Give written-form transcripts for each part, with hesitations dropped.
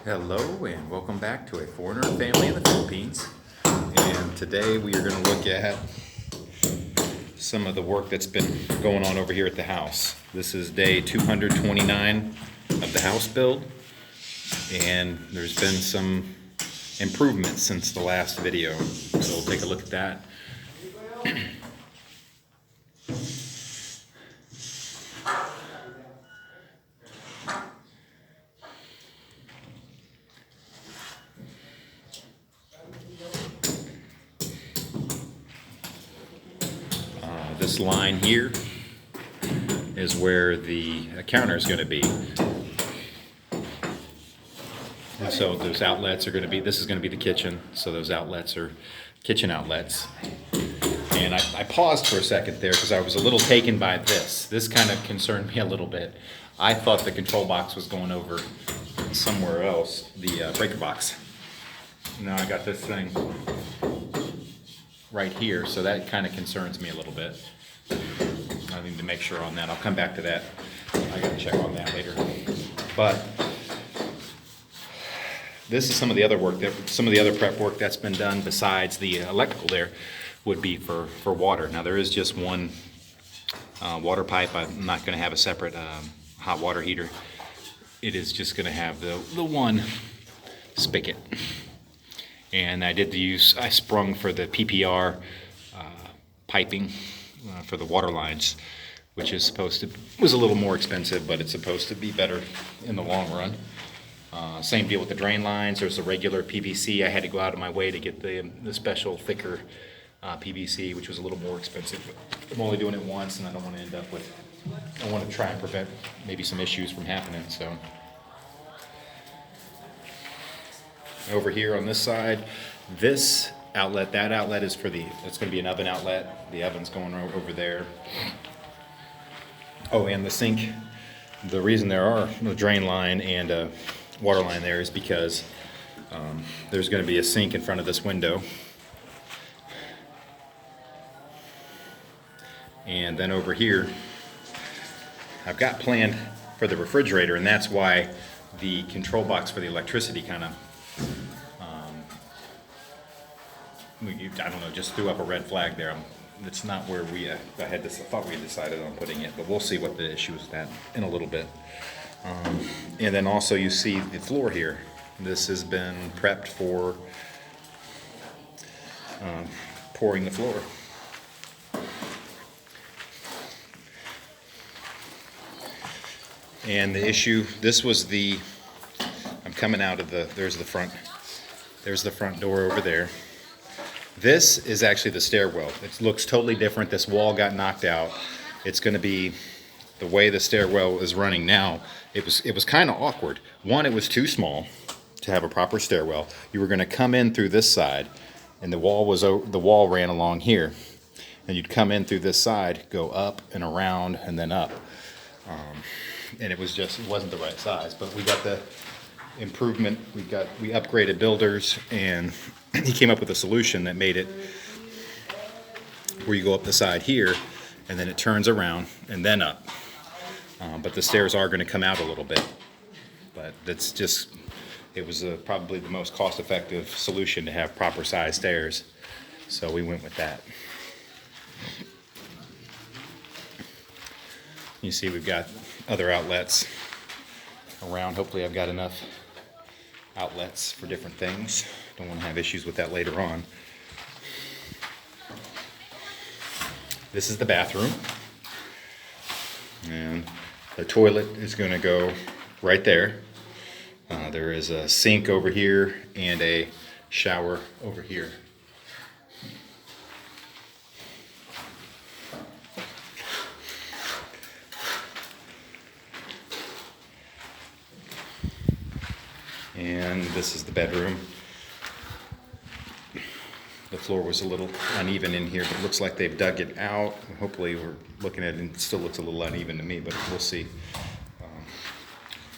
Hello and welcome back to A Foreigner Family in the Philippines. And today we are going to look at some of the work that's been going on over here at the house. This is day 229 of the house build, and there's been some improvements since the last video. So we'll take a look at that. This line here is where the counter is going to be. And so those outlets are going to be, this is going to be the kitchen, so those outlets are kitchen outlets. And I paused for a second there because I was a little taken by this. This kind of concerned me a little bit. I thought the control box was going over somewhere else, the breaker box. Now I got this thing right here, so that kind of concerns me a little bit. I need to make sure on that. I'll come back to that. I gotta check on that later. But this is some of the other work, some of the other prep work that's been done besides the electrical there would be for water. Now there is just one water pipe. I'm not gonna have a separate hot water heater. It is just gonna have the one spigot. And I sprung for the PPR piping for the water lines, which was a little more expensive, but it's supposed to be better in the long run. Same deal with the drain lines. There's the regular PVC. I had to go out of my way to get the special thicker PVC, which was a little more expensive. But I'm only doing it once, and I don't want to end up with, I want to try and prevent maybe some issues from happening. So over here on this side, this outlet, that outlet is for it's going to be an oven outlet. The oven's going over there. Oh, and the sink, the reason there are a drain line and a water line there is because there's going to be a sink in front of this window. And then over here, I've got planned for the refrigerator, and that's why the control box for the electricity kind of I don't know, just threw up a red flag there. It's not where I thought we had decided on putting it, but we'll see what the issue is with that in a little bit. And then also you see the floor here. This has been prepped for pouring the floor. And the issue, I'm coming out of there's the front door over there. This is actually the stairwell. It looks totally different. This wall got knocked out. It's going to be the way the stairwell is running now. It was kind of awkward. One, it was too small to have a proper stairwell. You were going to come in through this side, and the wall ran along here, and you'd come in through this side, go up and around, and then up. And it wasn't the right size. But we got the improvement. We upgraded builders, and he came up with a solution that made it where you go up the side here and then it turns around and then up. But the stairs are going to come out a little bit. But it was probably the most cost-effective solution to have proper size stairs. So we went with that. You see we've got other outlets around. Hopefully I've got enough outlets for different things. Don't want to have issues with that later on. This is the bathroom, and the toilet is going to go right there. There is a sink over here and a shower over here. And this is the bedroom. The floor was a little uneven in here, but it looks like they've dug it out. Hopefully we're looking at it and it still looks a little uneven to me, but we'll see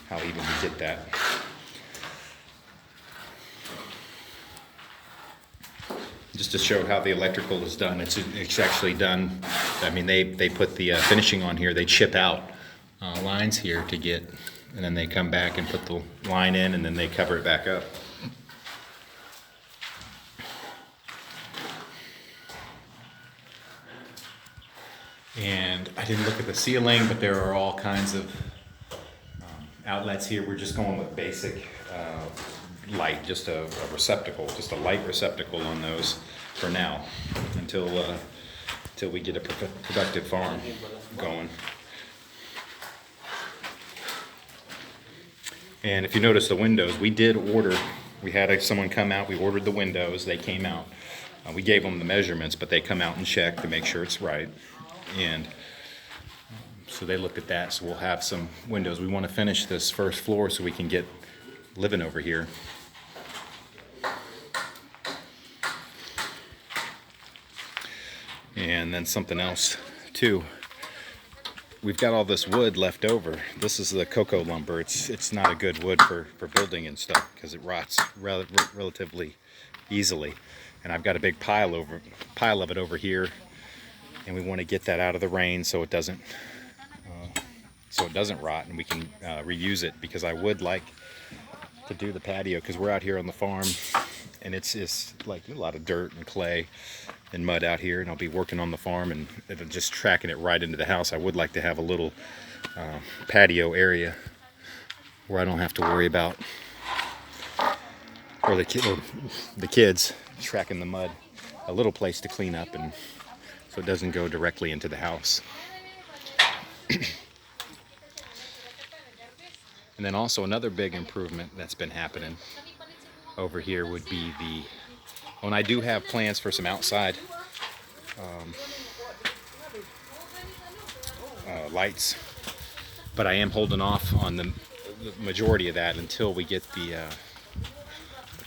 how even we get that. Just to show how the electrical is done, it's actually done. I mean, they put the finishing on here. They chip out lines here to get and then they come back and put the line in, and then they cover it back up. And I didn't look at the ceiling, but there are all kinds of outlets here. We're just going with basic light, just a receptacle, just a light receptacle on those for now, until we get a productive farm going. And if you notice the windows, we did order. We had someone come out. We ordered the windows. They came out. We gave them the measurements, but they come out and check to make sure it's right. And so they looked at that. So we'll have some windows. We want to finish this first floor so we can get living over here. And then something else too. We've got all this wood left over. This is the cocoa lumber. It's not a good wood for building and stuff because it rots relatively easily. And I've got a big pile of it over here, and we want to get that out of the rain so it doesn't rot, and we can reuse it, because I would like to do the patio, because we're out here on the farm and it's like a lot of dirt and clay and mud out here, and I'll be working on the farm and just tracking it right into the house. I would like to have a little patio area where I don't have to worry about, or the kids tracking the mud, a little place to clean up, and so it doesn't go directly into the house. And then also another big improvement that's been happening over here would be and I do have plans for some outside lights, but I am holding off on the majority of that until we get the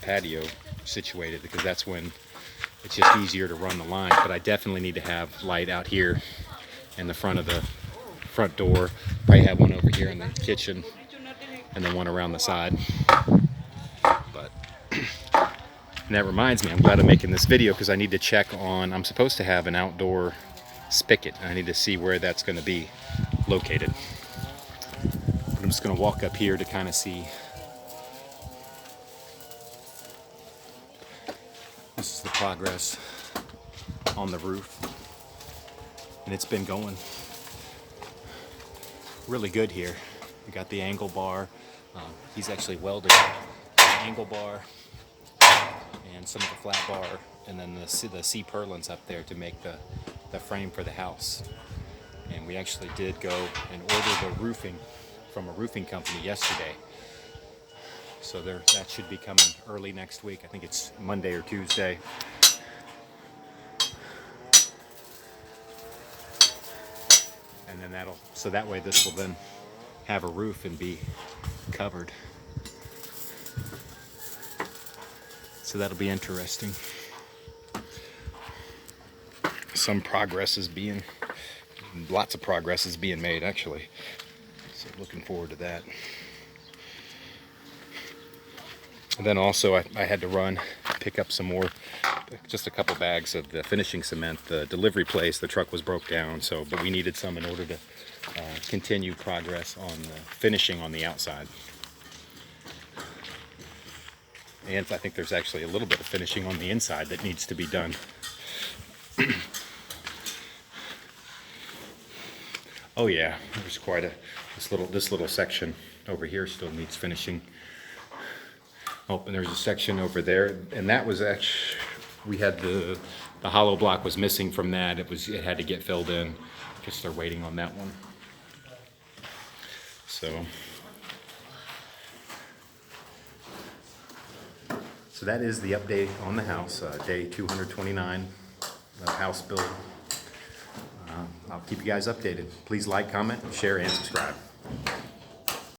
patio situated, because that's when it's just easier to run the lines. But I definitely need to have light out here in the front of the front door. Probably have one over here in the kitchen, and then one around the side. But and that reminds me, I'm glad I'm making this video, because I need to check on, I'm supposed to have an outdoor spigot. I need to see where that's going to be located. But I'm just going to walk up here to kind of see. This is the progress on the roof, and it's been going really good here. We got the angle bar. He's actually welded the angle bar and some of the flat bar, and then the C purlins up there to make the frame for the house. And we actually did go and order the roofing from a roofing company yesterday. So that should be coming early next week. I think it's Monday or Tuesday. And then so that way this will then have a roof and be covered. So that'll be interesting. Lots of progress is being made, actually. So looking forward to that. And then also I had to pick up some more, just a couple bags of the finishing cement. The delivery place, the truck was broke down, but we needed some in order to continue progress on the finishing on the outside. And I think there's actually a little bit of finishing on the inside that needs to be done. Oh yeah, there's quite this little section over here still needs finishing. Oh, and there's a section over there, and that was actually, we had the hollow block was missing from that. It had to get filled in. Just they're waiting on that one. So that is the update on the house, day 229 of house build. I'll keep you guys updated. Please like, comment, share, and subscribe.